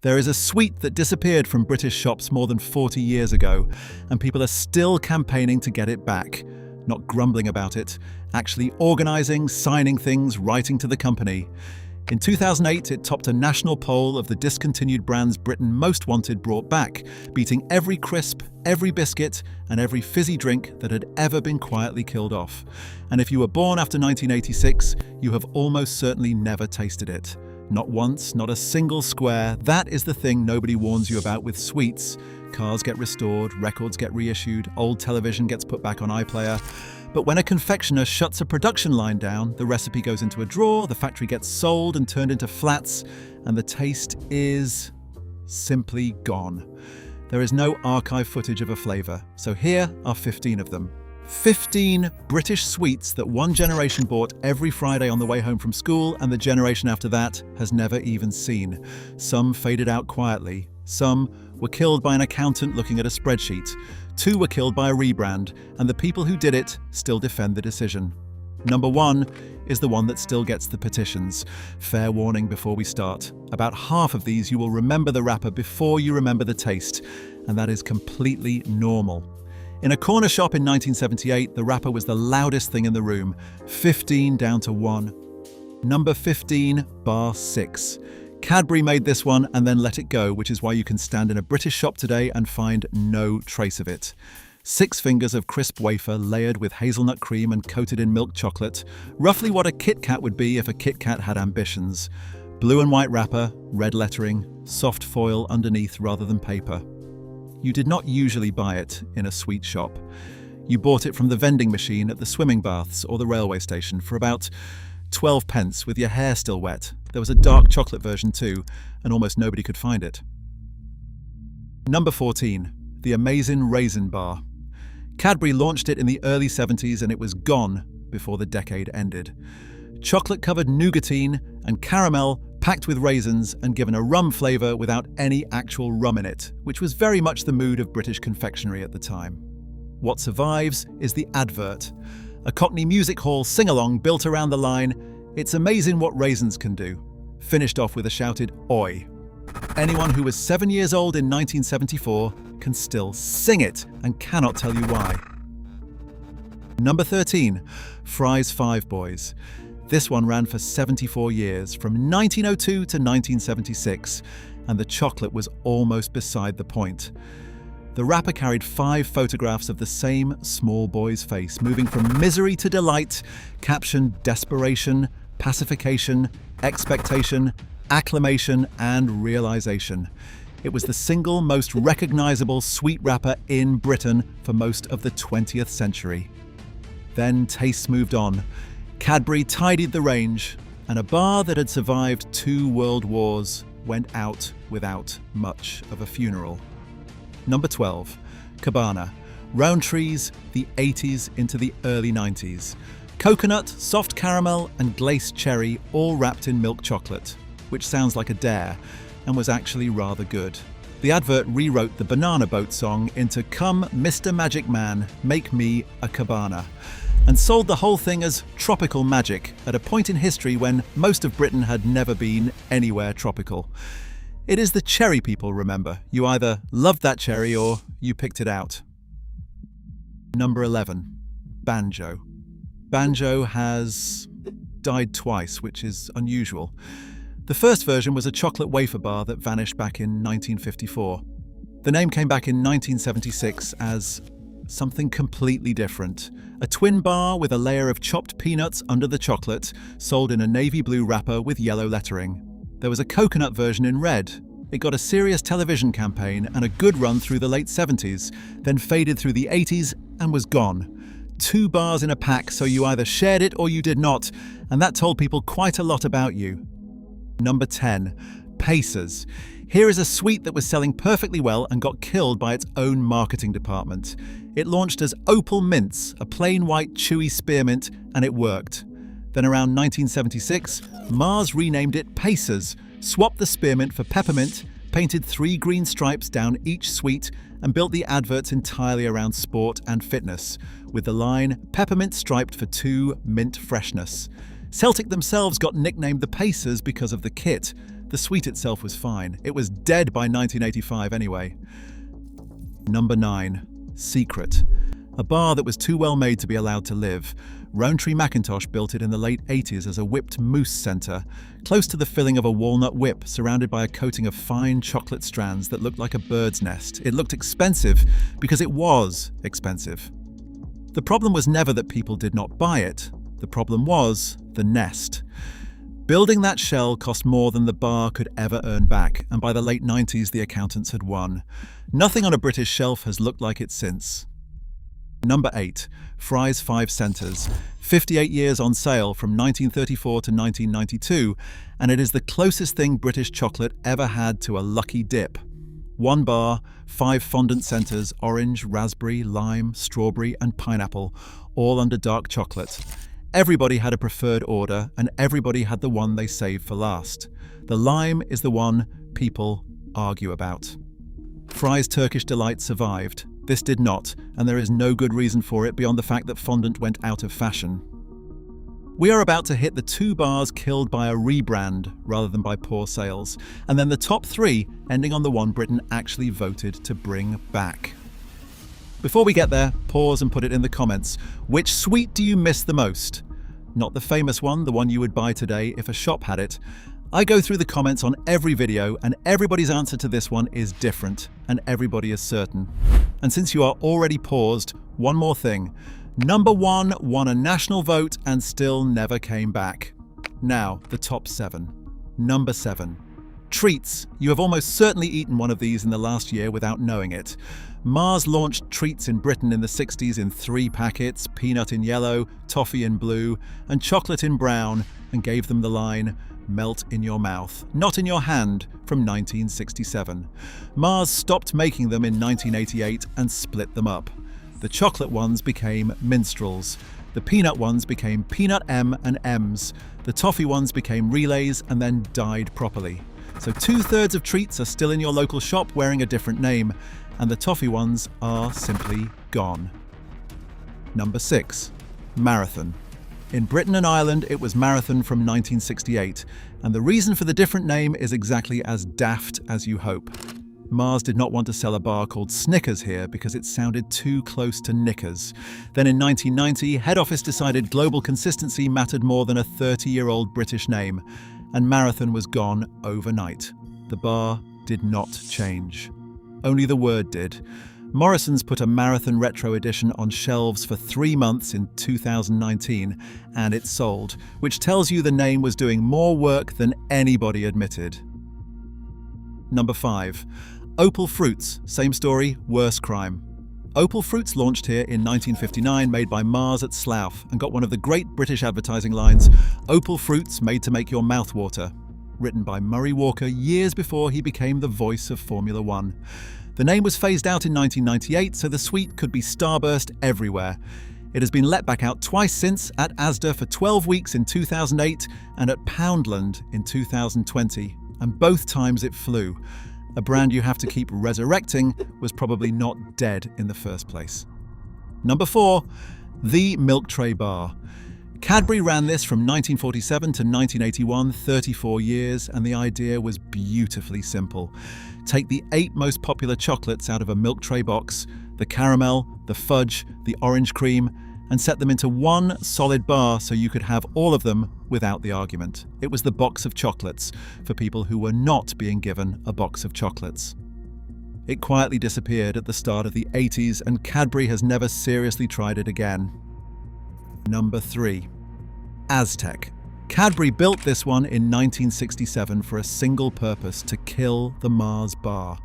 There is a sweet that disappeared from British shops more than 40 years ago, and people are still campaigning to get it back. Not grumbling about it, actually organising, signing things, writing to the company. In 2008, it topped a national poll of the discontinued brands Britain most wanted brought back, beating every crisp, every biscuit, and every fizzy drink that had ever been quietly killed off. And if you were born after 1986, you have almost certainly never tasted it. Not once, not a single square. That is the thing nobody warns you about with sweets. Cars get restored, records get reissued, old television gets put back on iPlayer. But when a confectioner shuts a production line down, the recipe goes into a drawer, the factory gets sold and turned into flats, and the taste is simply gone. There is no archive footage of a flavour, so here are 15 of them. 15 British sweets that one generation bought every Friday on the way home from school, and the generation after that has never even seen. Some faded out quietly. Some were killed by an accountant looking at a spreadsheet. 2 were killed by a rebrand, and the people who did it still defend the decision. Number 1 is the one that still gets the petitions. Fair warning before we start. About half of these you will remember the wrapper before you remember the taste, and that is completely normal. In a corner shop in 1978, the wrapper was the loudest thing in the room, 15 down to 1. Number 15, bar 6. Cadbury made this one and then let it go, which is why you can stand in a British shop today and find no trace of it. 6 fingers of crisp wafer layered with hazelnut cream and coated in milk chocolate, roughly what a Kit Kat would be if a Kit Kat had ambitions. Blue and white wrapper, red lettering, soft foil underneath rather than paper. You did not usually buy it in a sweet shop. You bought it from the vending machine at the swimming baths or the railway station for about 12 pence with your hair still wet. There was a dark chocolate version too, and almost nobody could find it. Number 14, the Amazin Raisin bar. Cadbury launched it in the early 70s and it was gone before the decade ended. Chocolate-covered nougatine and caramel packed with raisins and given a rum flavour without any actual rum in it, which was very much the mood of British confectionery at the time. What survives is the advert. A Cockney music hall sing-along built around the line, "It's amazing what raisins can do," finished off with a shouted "Oi." Anyone who was 7 years old in 1974 can still sing it and cannot tell you why. Number 13, Fry's Five Boys. This one ran for 74 years, from 1902 to 1976, and the chocolate was almost beside the point. The wrapper carried 5 photographs of the same small boy's face, moving from misery to delight, captioned desperation, pacification, expectation, acclamation, and realization. It was the single most recognizable sweet wrapper in Britain for most of the 20th century. Then tastes moved on. Cadbury tidied the range, and a bar that had survived 2 world wars went out without much of a funeral. Number 12, Cabana. Roundtrees, the 80s into the early 90s. Coconut, soft caramel, and glaced cherry all wrapped in milk chocolate, which sounds like a dare, and was actually rather good. The advert rewrote the Banana Boat song into "Come, Mr. Magic Man, make me a Cabana," and sold the whole thing as tropical magic at a point in history when most of Britain had never been anywhere tropical. It is the cherry people, remember. You either loved that cherry or you picked it out. Number 11, Banjo. Banjo has died twice, which is unusual. The first version was a chocolate wafer bar that vanished back in 1954. The name came back in 1976 as something completely different. A twin bar with a layer of chopped peanuts under the chocolate, sold in a navy blue wrapper with yellow lettering. There was a coconut version in red. It got a serious television campaign and a good run through the late 70s, then faded through the 80s and was gone. 2 bars in a pack, so you either shared it or you did not, and that told people quite a lot about you. Number 10, Pacers. Here is a sweet that was selling perfectly well and got killed by its own marketing department. It launched as Opal Mints, a plain white chewy spearmint, and it worked. Then around 1976, Mars renamed it Pacers, swapped the spearmint for peppermint, painted 3 green stripes down each sweet, and built the adverts entirely around sport and fitness, with the line "Peppermint striped for 2 mint freshness." Celtic themselves got nicknamed the Pacers because of the kit. The sweet itself was fine. It was dead by 1985 anyway. Number 9. Secret. A bar that was too well made to be allowed to live. Rowntree Mackintosh built it in the late 80s as a whipped mousse centre, close to the filling of a walnut whip, surrounded by a coating of fine chocolate strands that looked like a bird's nest. It looked expensive because it was expensive. The problem was never that people did not buy it. The problem was the nest. Building that shell cost more than the bar could ever earn back, and by the late 90s the accountants had won. Nothing on a British shelf has looked like it since. Number 8. Fry's 5 Centres. 58 years on sale from 1934 to 1992, and it is the closest thing British chocolate ever had to a lucky dip. 1 bar, 5 fondant centres, orange, raspberry, lime, strawberry and pineapple, all under dark chocolate. Everybody had a preferred order, and everybody had the one they saved for last. The lime is the one people argue about. Fry's Turkish Delight survived. This did not, and there is no good reason for it beyond the fact that fondant went out of fashion. We are about to hit the 2 bars killed by a rebrand rather than by poor sales, and then the top 3 ending on the one Britain actually voted to bring back. Before we get there, pause and put it in the comments. Which sweet do you miss the most? Not the famous one, the one you would buy today if a shop had it. I go through the comments on every video, and everybody's answer to this one is different, and everybody is certain. And since you are already paused, one more thing. Number 1 won a national vote and still never came back. Now, the top 7. Number 7. Treets. You have almost certainly eaten one of these in the last year without knowing it. Mars launched Treets in Britain in the 60s in 3 packets, peanut in yellow, toffee in blue, and chocolate in brown, and gave them the line, "Melt in your mouth, not in your hand," from 1967. Mars stopped making them in 1988 and split them up. The chocolate ones became minstrels. The peanut ones became Peanut M and M's. The toffee ones became relays and then died properly. So 2/3 of Treets are still in your local shop wearing a different name, and the toffee ones are simply gone. Number 6. Marathon. In Britain and Ireland, it was Marathon from 1968, and the reason for the different name is exactly as daft as you hope. Mars did not want to sell a bar called Snickers here because it sounded too close to knickers. Then in 1990, head office decided global consistency mattered more than a 30-year-old British name, and Marathon was gone overnight. The bar did not change. Only the word did. Morrison's put a Marathon Retro edition on shelves for 3 months in 2019, and it sold, which tells you the name was doing more work than anybody admitted. Number 5. Opal Fruits. Same story, worse crime. Opal Fruits launched here in 1959, made by Mars at Slough, and got one of the great British advertising lines, "Opal Fruits made to make your mouth water," written by Murray Walker years before he became the voice of Formula One. The name was phased out in 1998, so the sweet could be starburst everywhere. It has been let back out twice since, at Asda for 12 weeks in 2008 and at Poundland in 2020, and both times it flew. A brand you have to keep resurrecting was probably not dead in the first place. Number 4. The Milk Tray Bar. Cadbury ran this from 1947 to 1981, 34 years, and the idea was beautifully simple. Take the 8 most popular chocolates out of a milk tray box, the caramel, the fudge, the orange cream, and set them into one solid bar so you could have all of them without the argument. It was the box of chocolates for people who were not being given a box of chocolates. It quietly disappeared at the start of the 80s, and Cadbury has never seriously tried it again. Number 3. Aztec. Cadbury built this one in 1967 for a single purpose: to kill the Mars bar.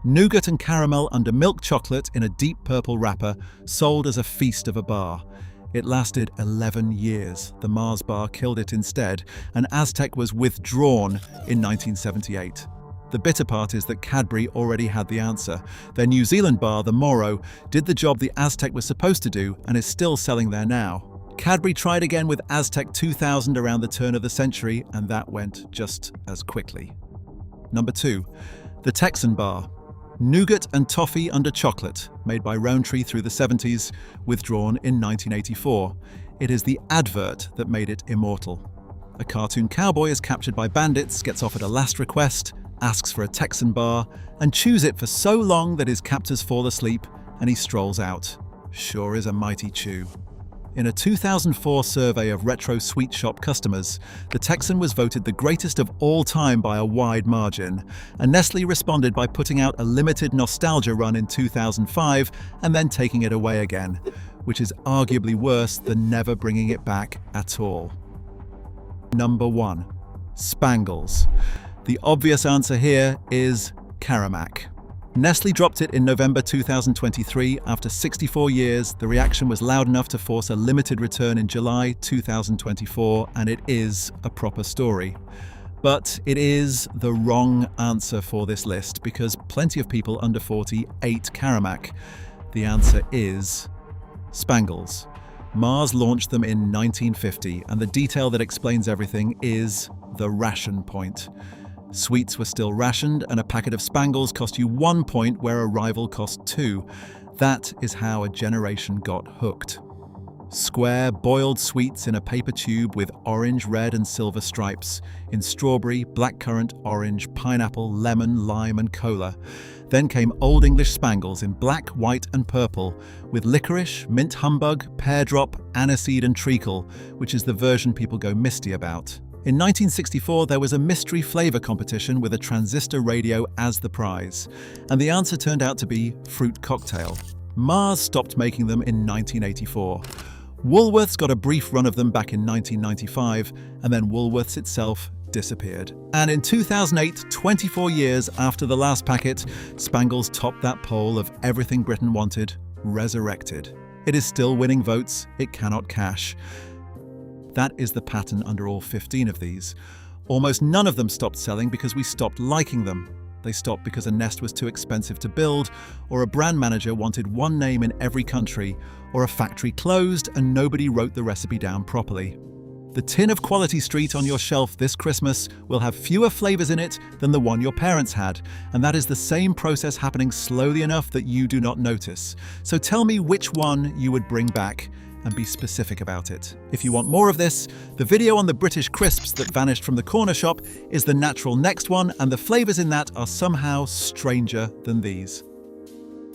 Nougat and caramel under milk chocolate in a deep purple wrapper, sold as a feast of a bar. It lasted 11 years. The Mars bar killed it instead, and Aztec was withdrawn in 1978. The bitter part is that Cadbury already had the answer. Their New Zealand bar, the Moro, did the job the Aztec was supposed to do and is still selling there now. Cadbury tried again with Aztec 2000 around the turn of the century, and that went just as quickly. Number 2. The Texan bar. Nougat and toffee under chocolate, made by Rowntree through the 70s, withdrawn in 1984. It is the advert that made it immortal. A cartoon cowboy is captured by bandits, gets offered a last request, asks for a Texan bar, and chews it for so long that his captors fall asleep and he strolls out. Sure is a mighty chew. In a 2004 survey of retro sweet shop customers, the Texan was voted the greatest of all time by a wide margin, and Nestle responded by putting out a limited nostalgia run in 2005 and then taking it away again, which is arguably worse than never bringing it back at all. Number 1. Spangles. The obvious answer here is Caramac. Nestle dropped it in November 2023. After 64 years, the reaction was loud enough to force a limited return in July 2024, and it is a proper story. But it is the wrong answer for this list because plenty of people under 40 ate Caramac. The answer is Spangles. Mars launched them in 1950, and the detail that explains everything is the ration point. Sweets were still rationed, and a packet of Spangles cost you 1 point where a rival cost 2. That is how a generation got hooked. Square, boiled sweets in a paper tube with orange, red, and silver stripes, in strawberry, blackcurrant, orange, pineapple, lemon, lime, and cola. Then came Old English Spangles in black, white, and purple, with licorice, mint humbug, pear drop, aniseed, and treacle, which is the version people go misty about. In 1964, there was a mystery flavor competition with a transistor radio as the prize, and the answer turned out to be fruit cocktail. Mars stopped making them in 1984. Woolworths got a brief run of them back in 1995, and then Woolworths itself disappeared. And in 2008, 24 years after the last packet, Spangles topped that poll of everything Britain wanted, resurrected. It is still winning votes, it cannot cash. That is the pattern under all 15 of these. Almost none of them stopped selling because we stopped liking them. They stopped because a nest was too expensive to build, or a brand manager wanted one name in every country, or a factory closed and nobody wrote the recipe down properly. The tin of Quality Street on your shelf this Christmas will have fewer flavors in it than the one your parents had, and that is the same process happening slowly enough that you do not notice. So tell me which one you would bring back, and be specific about it. If you want more of this, the video on the British crisps that vanished from the corner shop is the natural next one, and the flavors in that are somehow stranger than these.